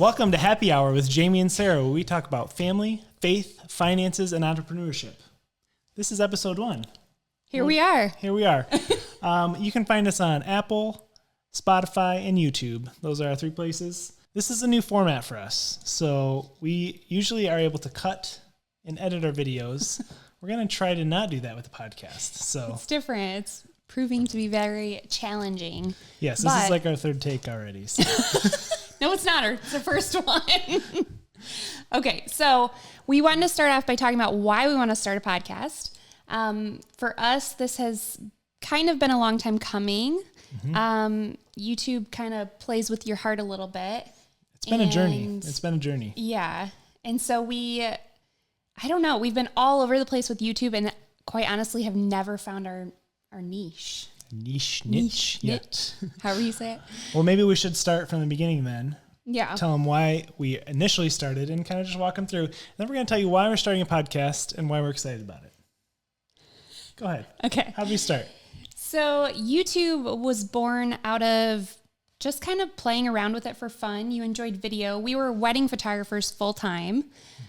Welcome to Happy Hour with Jamie and Sarah, where we talk about family, faith, finances, and entrepreneurship. This is episode 1. Here we are. You can find us on Apple, Spotify, and YouTube. Those are our 3 places. This is a new format for us, so we usually are able to cut and edit our videos. We're going to try to not do that with the podcast. So It's different. It's proving to be very challenging. Yes, this is like our 3rd take already. So. No, it's not. It's the first one. Okay, so we wanted to start off by talking about why we want to start a podcast. For us, this has kind of been a long time coming. Mm-hmm. YouTube kind of plays with your heart a little bit. It's been a journey. Yeah. And so I don't know, we've been all over the place with YouTube and quite honestly have never found our niche. Niche yet. However you say it. Well, maybe we should start from the beginning then. Yeah. Tell them why we initially started and kind of just walk them through. Then we're going to tell you why we're starting a podcast and why we're excited about it. Go ahead. Okay. How do we start? So YouTube was born out of just kind of playing around with it for fun. You enjoyed video. We were wedding photographers full time.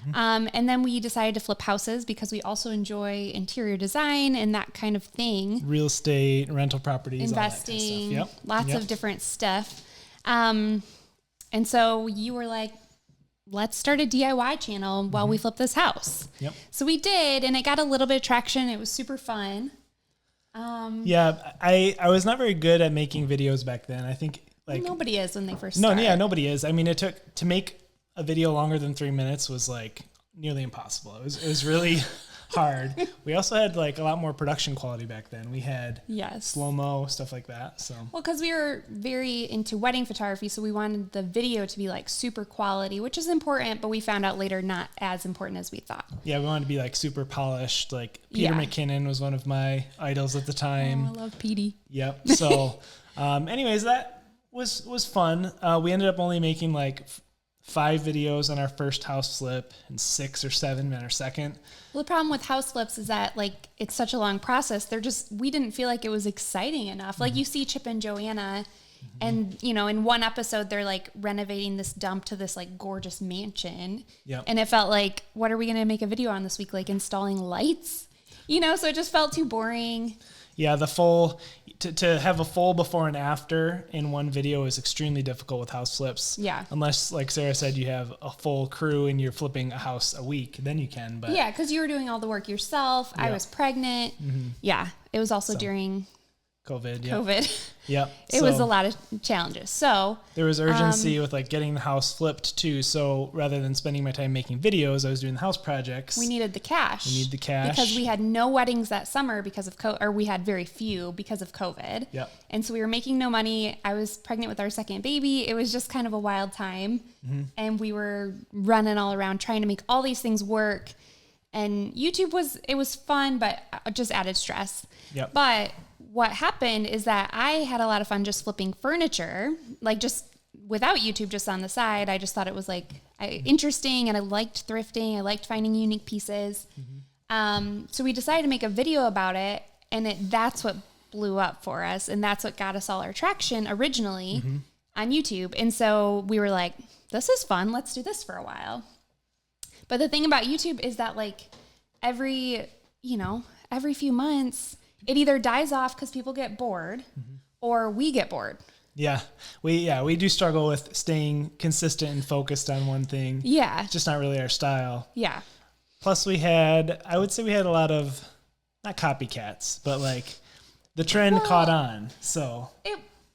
Mm-hmm. And then we decided to flip houses because we also enjoy interior design and that kind of thing. Real estate, rental properties, investing, all that kind of stuff. Lots of different stuff. And so you were like, let's start a DIY channel while we flip this house. Yep. So we did, and it got a little bit of traction. It was super fun. I was not very good at making videos back then. I think nobody is when they first start. Nobody is. I mean, it took to make a video longer than 3 minutes was like nearly impossible. It was really hard. We also had like a lot more production quality back then. We had slow-mo, stuff like that. So because we were very into wedding photography, so we wanted the video to be like super quality, which is important, but we found out later not as important as we thought. Yeah, we wanted to be like super polished. Like Peter McKinnon was one of my idols at the time. Oh, I love Petey. Yep. So anyways, that was fun. We ended up only making like 5 videos on our first house flip and 6 or 7 on our second. Well, the problem with house flips is that like it's such a long process. We didn't feel like it was exciting enough. Like you see Chip and Joanna and in one episode they're like renovating this dump to this like gorgeous mansion. Yep. And it felt like, what are we going to make a video on this week? Like installing lights, so it just felt too boring. Yeah, to have a full before and after in one video is extremely difficult with house flips. Yeah. Unless, like Sarah said, you have a full crew and you're flipping a house a week, then you can. But yeah, because you were doing all the work yourself. I was pregnant. Mm-hmm. Yeah, it was also during COVID. Yep. It was a lot of challenges. So there was urgency with like getting the house flipped too. So rather than spending my time making videos, I was doing the house projects. We needed the cash. Because we had no weddings that summer because of or we had very few because of COVID. Yep. And so we were making no money. I was pregnant with our second baby. It was just kind of a wild time. Mm-hmm. And we were running all around trying to make all these things work. And YouTube was fun, but just added stress. Yep. But what happened is that I had a lot of fun just flipping furniture, like just without YouTube, just on the side. I just thought it was like interesting, and I liked thrifting. I liked finding unique pieces. Mm-hmm. So we decided to make a video about it, and that's what blew up for us, and that's what got us all our traction originally on YouTube. And so we were like, this is fun. Let's do this for a while. But the thing about YouTube is that like every few months, it either dies off because people get bored or we get bored. Yeah. We do struggle with staying consistent and focused on one thing. Yeah. It's just not really our style. Yeah. Plus I would say we had a lot of, not copycats, but like the trend caught on. So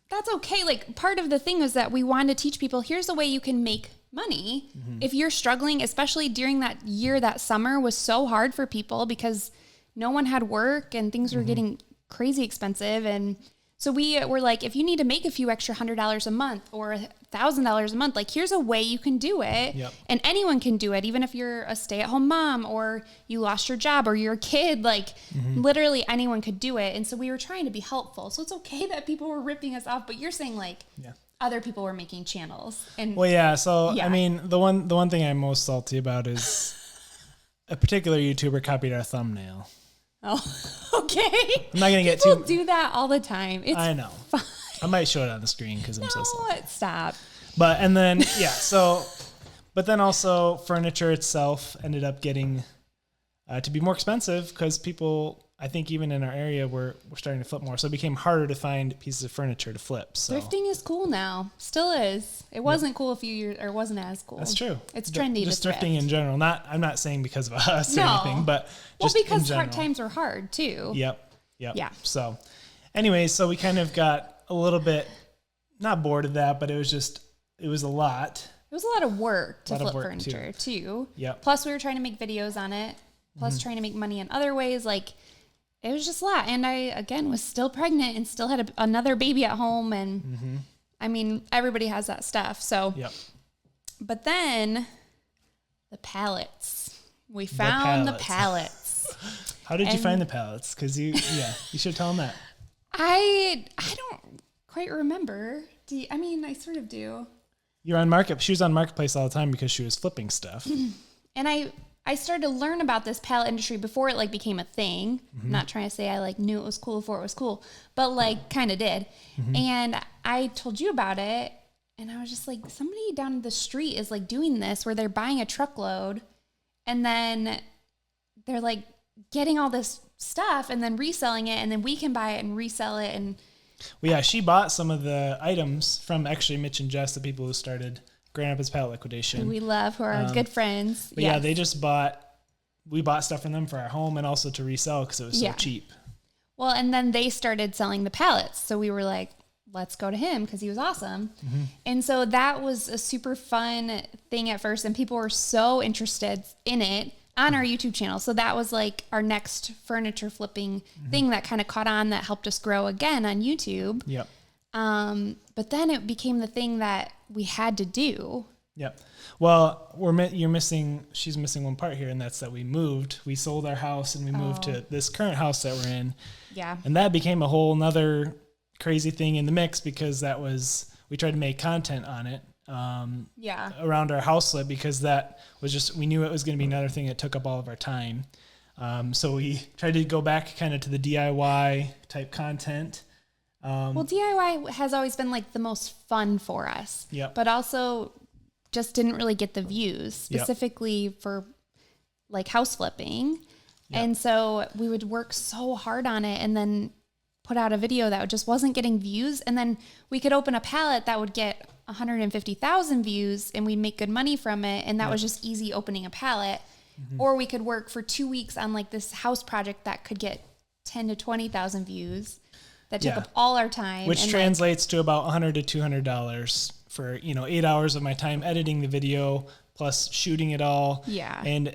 that's okay. Like part of the thing is that we wanted to teach people, here's a way you can make money. Mm-hmm. If you're struggling, especially during that year, that summer was so hard for people because no one had work and things were getting crazy expensive. And so we were like, if you need to make a few extra $100 a month or $1,000 a month, like here's a way you can do it. Yep. And anyone can do it. Even if you're a stay-at-home mom or you lost your job or you're a kid, like literally anyone could do it. And so we were trying to be helpful. So it's okay that people were ripping us off, but you're saying like other people were making channels. And I mean, the one thing I'm most salty about is a particular YouTuber copied our thumbnail. Oh, okay. I'm not going to get People do that all the time. It's I know. fine. I might show it on the screen because I'm so salty. Stop. And then, but then also furniture itself ended up getting to be more expensive because people, I think even in our area, were starting to flip more. So it became harder to find pieces of furniture to flip. So Thrifting is cool now. Still is. It wasn't cool a few years, or wasn't as cool. That's true. It's trendy Just to thrift. thrifting in general. I'm not saying because of us or anything, but just because in general. hard times were hard too. Yep. Yeah. So anyways, so we kind of got a little bit, not bored of that, but it was a lot. It was a lot of work to flip furniture too. Yep. Plus we were trying to make videos on it. Plus trying to make money in other ways. Like, it was just a lot. And I, again, was still pregnant and still had another baby at home. And I mean, everybody has that stuff. So, but then the pallets, we found the pallets. How did you find the pallets? Cause you should tell them that. I don't quite remember. I sort of do. She was on Marketplace all the time because she was flipping stuff. And I started to learn about this pallet industry before it like became a thing. I'm not trying to say I like knew it was cool before it was cool, but like kind of did. And I told you about it and I was just like, somebody down the street is like doing this where they're buying a truckload and then they're like getting all this stuff and then reselling it and then we can buy it and resell it. And she bought some of the items from actually Mitch and Jess, the people who started Grand Rapids Pallet Liquidation. We love, who are our good friends. But they just we bought stuff from them for our home and also to resell because it was so cheap. Well, and then they started selling the pallets. So we were like, let's go to him because he was awesome. And so that was a super fun thing at first. And people were so interested in it on our YouTube channel. So that was like our next furniture flipping thing that kind of caught on, that helped us grow again on YouTube. Yep. But then it became the thing that we had to do. Yep. Well, she's missing one part here, and that's that we moved. We sold our house and we moved to this current house that we're in. Yeah. And that became a whole nother crazy thing in the mix because we tried to make content on it. Around our house flip because that was we knew it was going to be another thing that took up all of our time. So we tried to go back kind of to the DIY type content. Well, DIY has always been like the most fun for us, but also just didn't really get the views specifically for like house flipping. And so we would work so hard on it and then put out a video that just wasn't getting views. And then we could open a pallet that would get 150,000 views and we'd make good money from it. And that was just easy opening a pallet. Or we could work for 2 weeks on like this house project that could get 10 to 20,000 views. That took up all our time. Which translates to about $100 to $200 for, 8 hours of my time editing the video plus shooting it all. Yeah. And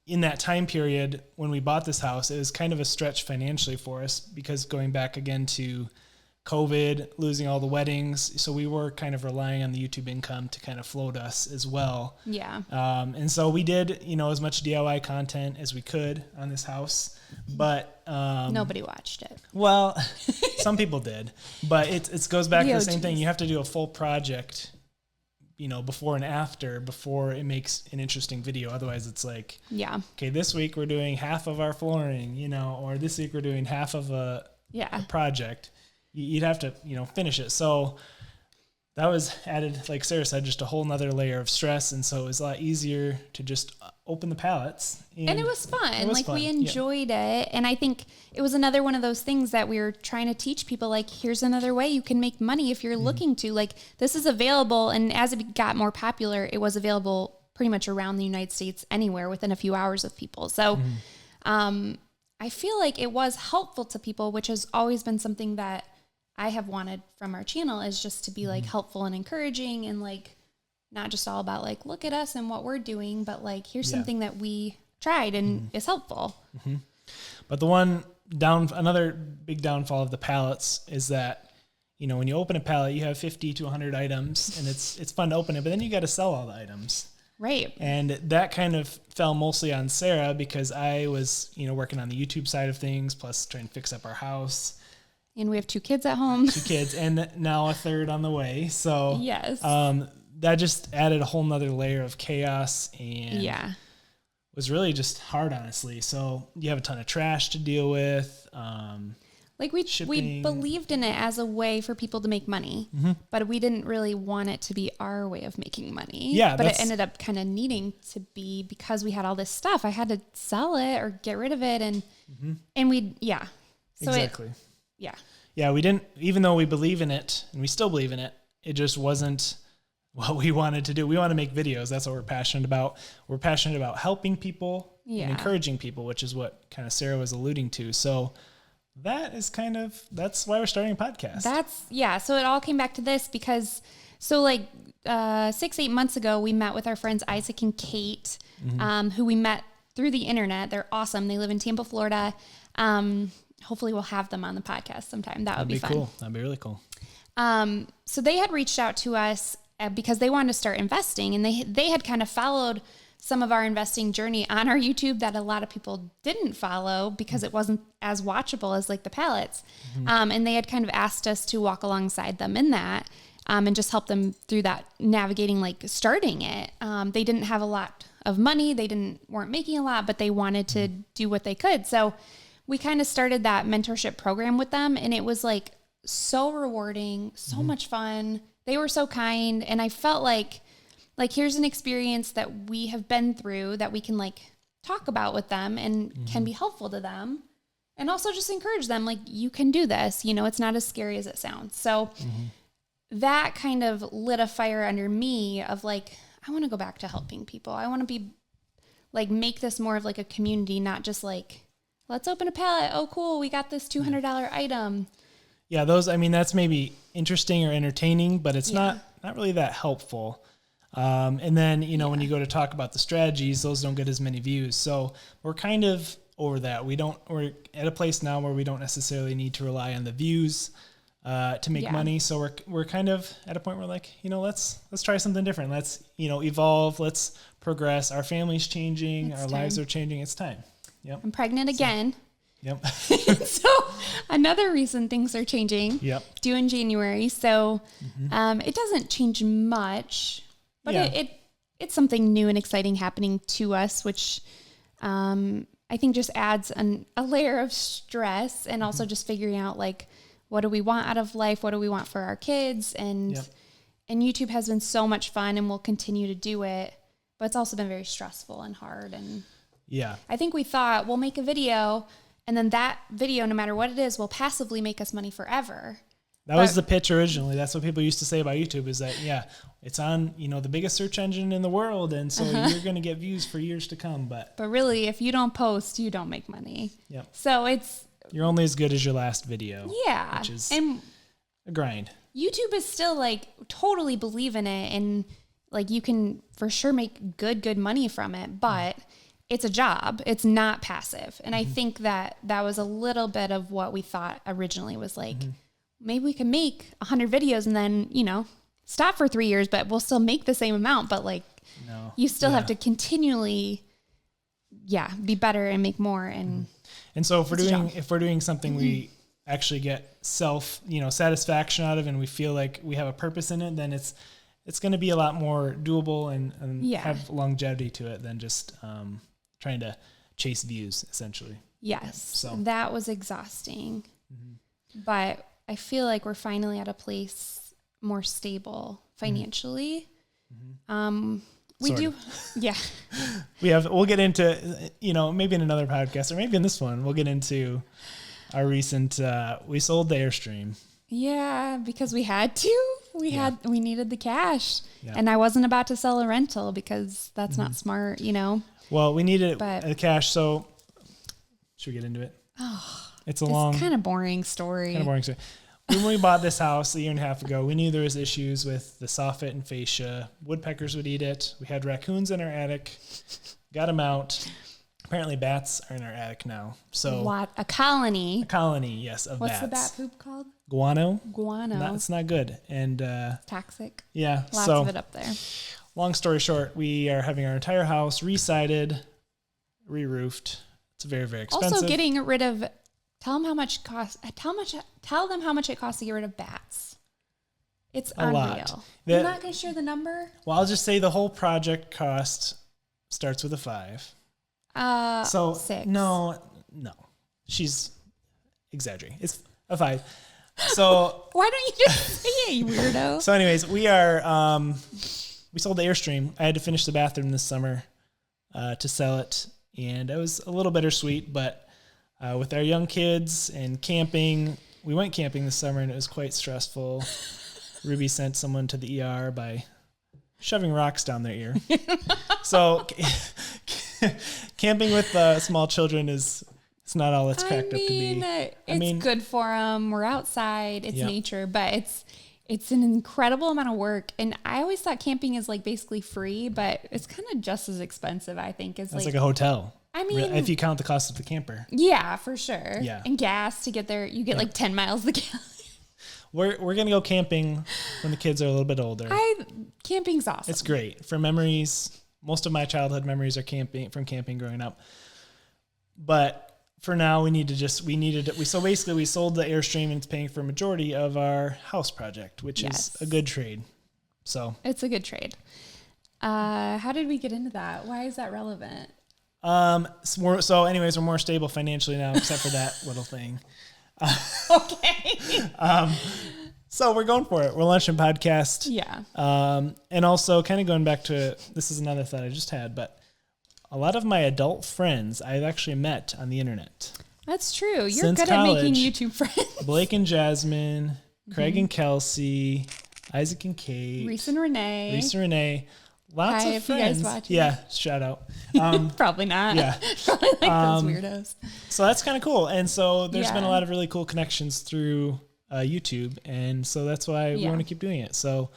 in that time period when we bought this house, it was kind of a stretch financially for us because going back again to COVID, losing all the weddings. So we were kind of relying on the YouTube income to kind of float us as well. Yeah. And so we did, as much DIY content as we could on this house, but nobody watched it. Well, some people did, but it goes back to the same thing. You have to do a full project, before and after before it makes an interesting video. Otherwise it's like, okay, this week we're doing half of our flooring, or this week we're doing half of a project. You'd have to, finish it. So that was added, like Sarah said, just a whole nother layer of stress. And so it was a lot easier to just open the pallets. And it was fun. We enjoyed it. And I think it was another one of those things that we were trying to teach people, like, here's another way you can make money if you're looking to. Like, this is available. And as it got more popular, it was available pretty much around the United States, anywhere within a few hours of people. So I feel like it was helpful to people, which has always been something that I have wanted from our channel, is just to be like helpful and encouraging and like not just all about like, look at us and what we're doing, but like, here's something that we tried and is helpful. But another big downfall of the pallets is that, when you open a pallet, you have 50 to 100 items and it's fun to open it, but then you got to sell all the items. Right. And that kind of fell mostly on Sarah because I was, working on the YouTube side of things, plus trying to fix up our house. And we have 2 kids at home. 2 kids, and now a third on the way. So yes, that just added a whole nother layer of chaos and was really just hard, honestly. So you have a ton of trash to deal with. Like we shipping. believed in it as a way for people to make money, but we didn't really want it to be our way of making money. Yeah, but it ended up kind of needing to be because we had all this stuff. I had to sell it or get rid of it, and So exactly. Yeah, we didn't, even though we believe in it and we still believe in it, it just wasn't what we wanted to do. We want to make videos. That's what we're passionate about. We're passionate about helping people and encouraging people, which is what kind of Sarah was alluding to. So that's why we're starting a podcast. So it all came back to this because, 6-8 months ago, we met with our friends Isaac and Kate, who we met through the internet. They're awesome. They live in Tampa, Florida. Hopefully we'll have them on the podcast sometime. That would be fun. Cool. That'd be really cool. So they had reached out to us because they wanted to start investing, and they had kind of followed some of our investing journey on our YouTube that a lot of people didn't follow because it wasn't as watchable as like the pallets. And they had kind of asked us to walk alongside them in that, and just help them through that, navigating, like starting it. They didn't have a lot of money. They weren't making a lot, but they wanted to do what they could. So we kind of started that mentorship program with them, and it was like so rewarding, so much fun. They were so kind. And I felt like here's an experience that we have been through that we can like talk about with them and can be helpful to them, and also just encourage them. Like, you can do this, it's not as scary as it sounds. So that kind of lit a fire under me of like, I want to go back to helping people. I want to be like, make this more of like a community, not just like, let's open a pallet. Oh, cool. We got this $200 item. Yeah. That's maybe interesting or entertaining, but it's not really that helpful. And then, when you go to talk about the strategies, those don't get as many views. So we're kind of over that. We're at a place now where we don't necessarily need to rely on the views, to make money. So we're kind of at a point where like, let's try something different. Let's, evolve. Let's progress. Our family's changing. Our lives are changing. It's time. Yep. I'm pregnant again. Yep. So another reason things are changing. Yep. Due in January. So, it doesn't change much, but it's something new and exciting happening to us, which, I think just adds a layer of stress, and also just figuring out like, what do we want out of life? What do we want for our kids? And YouTube has been so much fun, and we'll continue to do it, but it's also been very stressful and hard. And I think we thought we'll make a video, and then that video, no matter what it is, will passively make us money forever. That was the pitch originally. That's what people used to say about YouTube, is that, it's on, the biggest search engine in the world. And so you're going to get views for years to come. But really, if you don't post, you don't make money. Yep. So you're only as good as your last video. Yeah. Which is and a grind. YouTube is still like, totally believe in it. And like, you can for sure make good money from it, but it's a job. It's not passive. And I think that was a little bit of what we thought originally, was like, maybe we can make 100 videos and then, stop for 3 years, but we'll still make the same amount. But like, you still have to continually, be better and make more. And so if we're doing something we actually get satisfaction out of, and we feel like we have a purpose in it, then it's going to be a lot more doable and have longevity to it than just, trying to chase views, essentially. Yes. So that was exhausting, but I feel like we're finally at a place more stable financially. We do. Yeah. We'll get into, maybe in another podcast, or maybe in this one, we'll get into our recent, we sold the Airstream. Yeah, because we had to. We needed the cash, and I wasn't about to sell a rental because that's not smart, Well, we needed the cash, so should we get into it? Oh, it's kind of boring story. When we bought this house a year and a half ago, we knew there was issues with the soffit and fascia. Woodpeckers would eat it. We had raccoons in our attic. Got them out. Apparently bats are in our attic now. So what? A colony. A colony, yes, of What's bats. What's the bat poop called? Guano. It's not good. And toxic. Yeah. Lots of it up there. Long story short, we are having our entire house re-sided, re-roofed. It's very, very expensive. Also getting rid of, tell them how much it costs to get rid of bats. It's a unreal. lot. You're not going to share the number? Well, I'll just say the whole project cost starts with a 5. So 6. No. She's exaggerating. A 5. So Why don't you just say it, you weirdo? So anyways, we sold the Airstream. I had to finish the bathroom this summer to sell it. And it was a little bittersweet, but with our young kids and camping, we went camping this summer and it was quite stressful. Ruby sent someone to the ER by shoving rocks down their ear. So camping with small children it's not all it's cracked up to be. It's good for them. We're outside. It's nature, but it's an incredible amount of work. And I always thought camping is like basically free, but it's kind of just as expensive, I think. It's like a hotel. I mean, if you count the cost of the camper. Yeah, for sure. Yeah. And gas to get there. You get like 10 miles the gallon. We're going to go camping when the kids are a little bit older. Camping's awesome. It's great for memories. Most of my childhood memories are from camping growing up. But for now, we sold the Airstream and it's paying for a majority of our house project, which is a good trade. So it's a good trade. How did we get into that? Why is that relevant? So anyways, we're more stable financially now, except for that little thing. Okay. So we're going for it. We're launching a podcast. Yeah. And also kind of going back to, this is another thought I just had, but a lot of my adult friends I've actually met on the internet. That's true. You're Since good college, at making YouTube friends. Blake and Jasmine, Craig and Kelsey, Isaac and Kate. Reese and Renee. Lots Hi, of if friends. you guys watching. Yeah, shout out. Probably not. Yeah. Probably like those weirdos. So that's kind of cool. And so there's been a lot of really cool connections through YouTube. And so that's why we want to keep doing it. So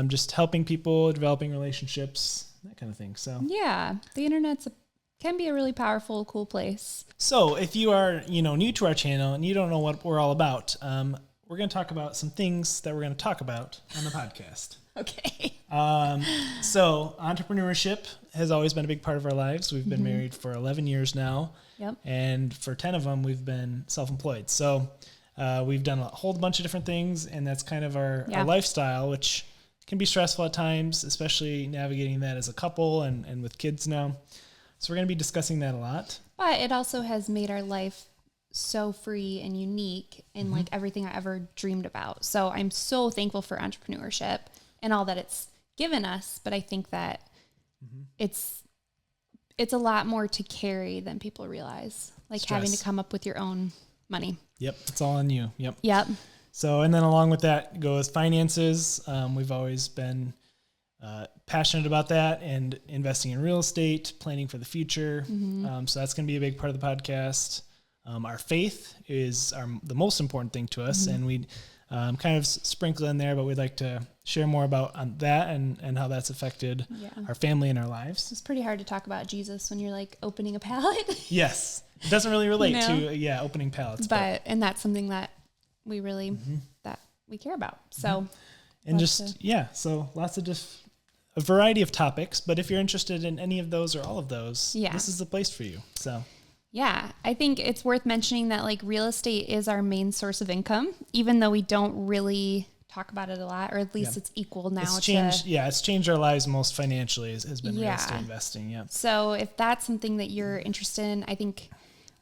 just helping people, developing relationships, that kind of thing. So yeah, the internet can be a really powerful, cool place. So if you are, new to our channel and you don't know what we're all about, we're going to talk about some things that we're going to talk about on the podcast. Okay. So entrepreneurship has always been a big part of our lives. We've been married for 11 years now. Yep. And for 10 of them, we've been self-employed. So we've done a whole bunch of different things, and that's kind of our lifestyle, which can be stressful at times, especially navigating that as a couple and with kids now. So we're going to be discussing that a lot. But it also has made our life so free and unique in like everything I ever dreamed about. So I'm so thankful for entrepreneurship and all that it's given us. But I think that it's a lot more to carry than people realize. Like having to come up with your own money. Yep. It's all on you. Yep. So, and then along with that goes finances. We've always been passionate about that and investing in real estate, planning for the future. So that's going to be a big part of the podcast. Our faith is the most important thing to us, and we kind of sprinkle in there, but we'd like to share more about on that and how that's affected our family and our lives. It's pretty hard to talk about Jesus when you're like opening a pallet. Yes. It doesn't really relate to, opening pallets. And that's something that we really, that we care about. So, and so lots of a variety of topics, but if you're interested in any of those or all of those, this is the place for you. So, yeah, I think it's worth mentioning that like real estate is our main source of income, even though we don't really talk about it a lot, or at least it's equal now. It's changed our lives most financially has been real estate investing. Yeah. So if that's something that you're interested in, I think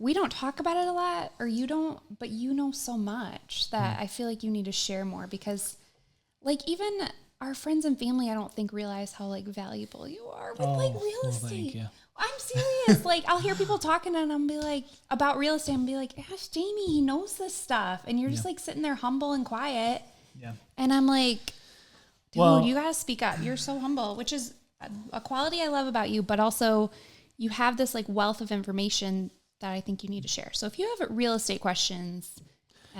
we don't talk about it a lot, or you don't, but you know so much that I feel like you need to share more, because like even our friends and family, I don't think realize how like valuable you are with like real estate. Thank you. I'm serious. Like I'll hear people talking and I'll be like about real estate and be like, ask Jamie, he knows this stuff. And you're just like sitting there humble and quiet. Yeah. And I'm like, dude, you got to speak up. You're so humble, which is a quality I love about you, but also you have this like wealth of information that I think you need to share. So if you have real estate questions,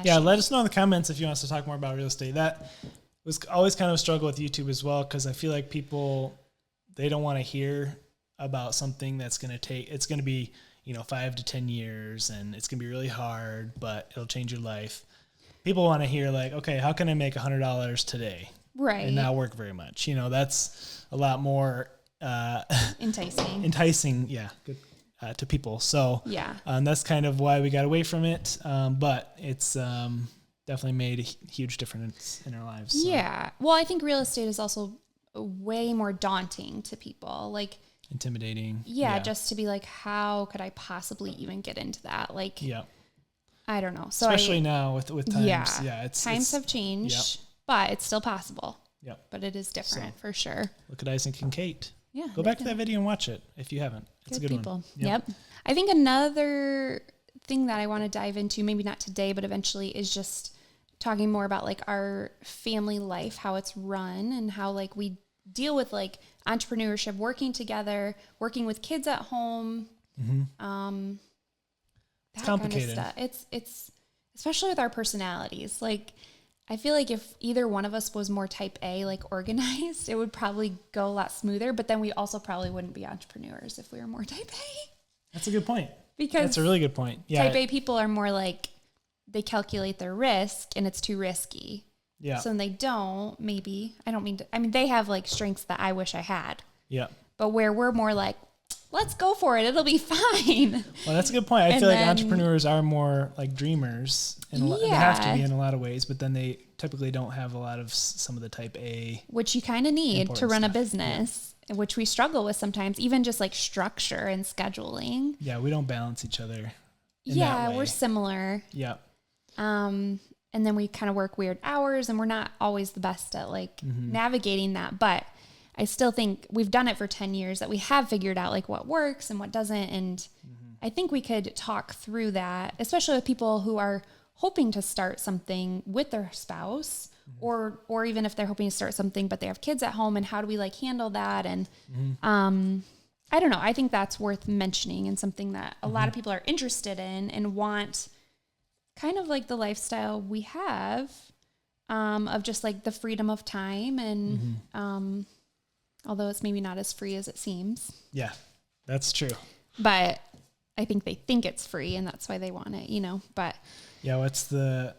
let us know in the comments if you want us to talk more about real estate. That was always kind of a struggle with YouTube as well, because I feel like people, they don't want to hear about something that's going to be, 5 to 10 years and it's going to be really hard, but it'll change your life. People want to hear like, okay, how can I make $100 today? Right. And not work very much. That's a lot more enticing. Yeah. Good. To people. So that's kind of why we got away from it. But it's definitely made a huge difference in our lives. So. Yeah. Well, I think real estate is also way more daunting to people. Like intimidating. Yeah. Just to be like, how could I possibly even get into that? Like, I don't know. So especially now with times. Yeah, times have changed, but it's still possible. Yep. But it is different for sure. Look at Isaac and Kate. Yeah. Go back to that video and watch it if you haven't. It's a good people. one. Yep. I think another thing that I want to dive into, maybe not today, but eventually, is just talking more about like our family life, how it's run, and how like we deal with like entrepreneurship, working together, working with kids at home. Mm-hmm. It's complicated. Kind of stuff. It's especially with our personalities. Like, I feel like if either one of us was more type A, like organized, it would probably go a lot smoother. But then we also probably wouldn't be entrepreneurs if we were more type A. That's a good point. Because that's a really good point. Yeah. Type A people are more like, they calculate their risk and it's too risky. Yeah. So then they don't, maybe, they have like strengths that I wish I had. Yeah. But where we're more like, let's go for it. It'll be fine. Well, that's a good point. I feel like entrepreneurs are more like dreamers. And they have to be in a lot of ways, but then they typically don't have a lot of some of the type A. Which you kind of need to run a business, which we struggle with sometimes, even just like structure and scheduling. Yeah, we don't balance each other. We're similar. Yeah. And then we kind of work weird hours, and we're not always the best at like navigating that. But I still think we've done it for 10 years, that we have figured out like what works and what doesn't. And I think we could talk through that, especially with people who are hoping to start something with their spouse, or even if they're hoping to start something, but they have kids at home, and how do we like handle that? And, I don't know. I think that's worth mentioning, and something that a lot of people are interested in and want kind of like the lifestyle we have, of just like the freedom of time. And, although it's maybe not as free as it seems. Yeah, that's true. But I think they think it's free, and that's why they want it, but. Yeah. What's the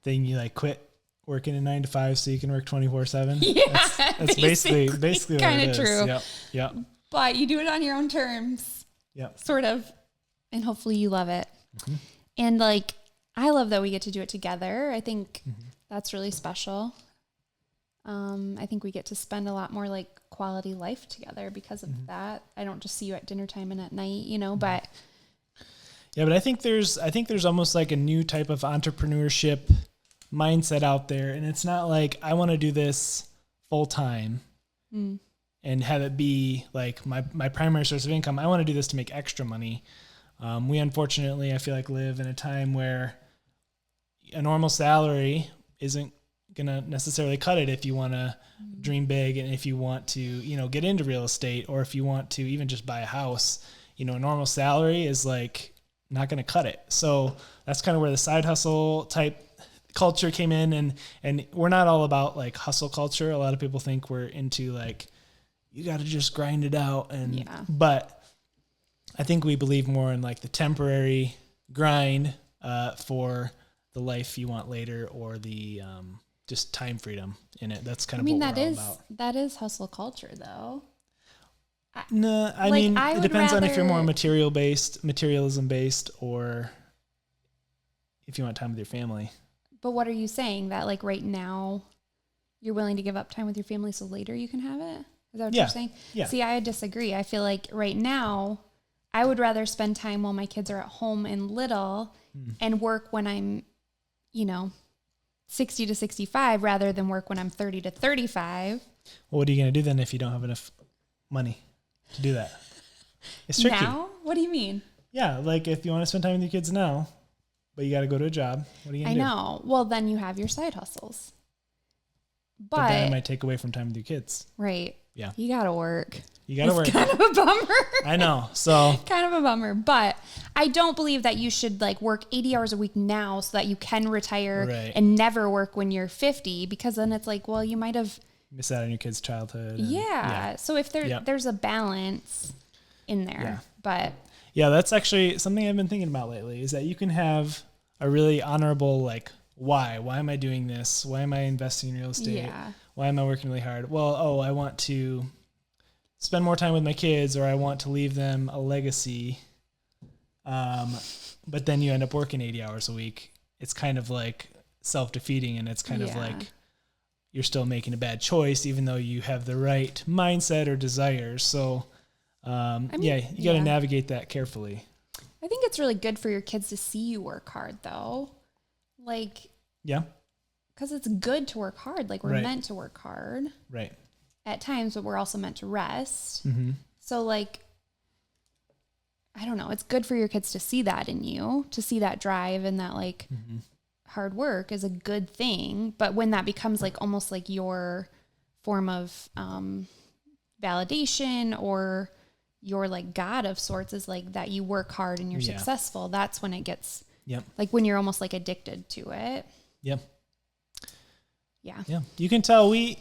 thing, you like quit working a 9 to 5 so you can work 24/7? Yeah. That's basically kind of what it true. is. Yep. But you do it on your own terms. Yep. Sort of. And hopefully you love it. And like, I love that we get to do it together. I think that's really special. I think we get to spend a lot more like quality life together because of that. I don't just see you at dinner time and at night, but. Yeah, but I think there's almost like a new type of entrepreneurship mindset out there. And it's not like, I want to do this full time and have it be like my primary source of income. I want to do this to make extra money. We unfortunately, I feel like, live in a time where a normal salary isn't going to necessarily cut it if you want to dream big, and if you want to, get into real estate, or if you want to even just buy a house. A normal salary is like not going to cut it. So that's kind of where the side hustle type culture came in, and we're not all about like hustle culture. A lot of people think we're into like, you got to just grind it out, but I think we believe more in like the temporary grind for the life you want later, or the just time freedom in it. That's kind of what we're all about. That is hustle culture, though. No, I mean, it depends on if you're more materialism based, or if you want time with your family. But what are you saying? That like right now you're willing to give up time with your family so later you can have it? Is that what you're saying? Yeah. See, I disagree. I feel like right now I would rather spend time while my kids are at home and little and work when I'm, 60 to 65 rather than work when I'm 30 to 35. Well, what are you going to do then if you don't have enough money to do that? It's tricky. Now? What do you mean? Yeah, like if you want to spend time with your kids now, but you got to go to a job, what are you going to do? I know. Well, then you have your side hustles. But then it might take away from time with your kids. Right. Yeah. You got to work. You got to work. It's kind of a bummer. I know. So kind of a bummer, but I don't believe that you should like work 80 hours a week now so that you can retire and never work when you're 50, because then it's like, well, you might have missed out on your kid's childhood. So if there's a balance in there, but yeah, that's actually something I've been thinking about lately, is that you can have a really honorable, like, why am I doing this? Why am I investing in real estate? Yeah. Why am I working really hard? Well, I want to spend more time with my kids, or I want to leave them a legacy. But then you end up working 80 hours a week. It's kind of like self-defeating, and it's kind of like you're still making a bad choice, even though you have the right mindset or desires. So, you got to navigate that carefully. I think it's really good for your kids to see you work hard, though. Like, yeah, because it's good to work hard. Like, we're Right. meant to work hard right. at times, but we're also meant to rest. Mm-hmm. So, like, I don't know. It's good for your kids to see that in you, to see that drive and that, like, hard work is a good thing. But when that becomes, like, almost like your form of validation or your, like, God of sorts is, like, that you work hard and you're successful, that's when it gets, like, when you're almost, like, addicted to it. Yep. Yeah. Yeah. You can tell we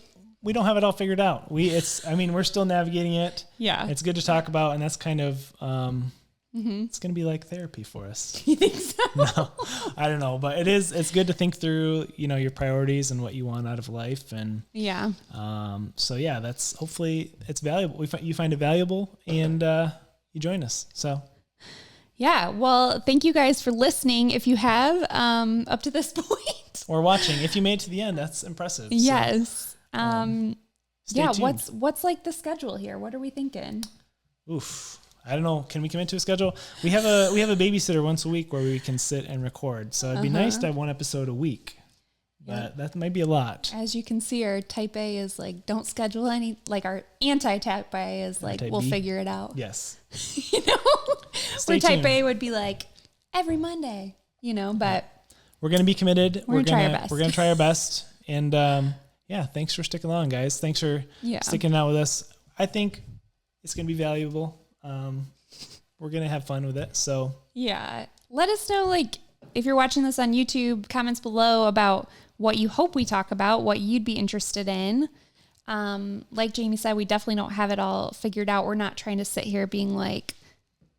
don't have it all figured out. we're still navigating it. Yeah. It's good to talk about, and that's kind of, it's going to be like therapy for us. You think so? No, I don't know, but it's good to think through, your priorities and what you want out of life. And, Yeah. so yeah, that's hopefully it's valuable. You find it valuable and, you join us. So. Yeah. Well, thank you guys for listening. If you have, up to this point or watching, if you made it to the end, that's impressive. Yes. So, stay yeah. tuned. What's like the schedule here? What are we thinking? Oof. I don't know. Can we commit to a schedule? We have a babysitter once a week where we can sit and record. So it'd be nice to have one episode a week. But that might be a lot. As you can see, our type A is like, don't schedule any, like our anti-type A is like, we'll figure it out. Yes. Where type A would be like every Monday, but we're going to be committed. We're going to try our best. We're going to try our best. And thanks for sticking along, guys. Thanks for sticking out with us. I think it's going to be valuable. We're going to have fun with it. So yeah, let us know, like, if you're watching this on YouTube, comments below about what you hope we talk about, what you'd be interested in. Like Jamie said, we definitely don't have it all figured out. We're not trying to sit here being like,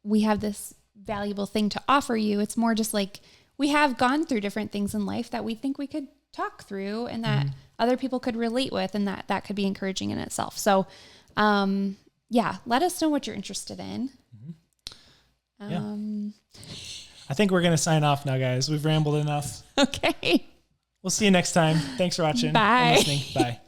we have this valuable thing to offer you. It's more just like, we have gone through different things in life that we think we could talk through and that other people could relate with, and that could be encouraging in itself. So, let us know what you're interested in. I think we're going to sign off now, guys. We've rambled enough. Okay. We'll see you next time. Thanks for watching. Bye. And listening. Bye.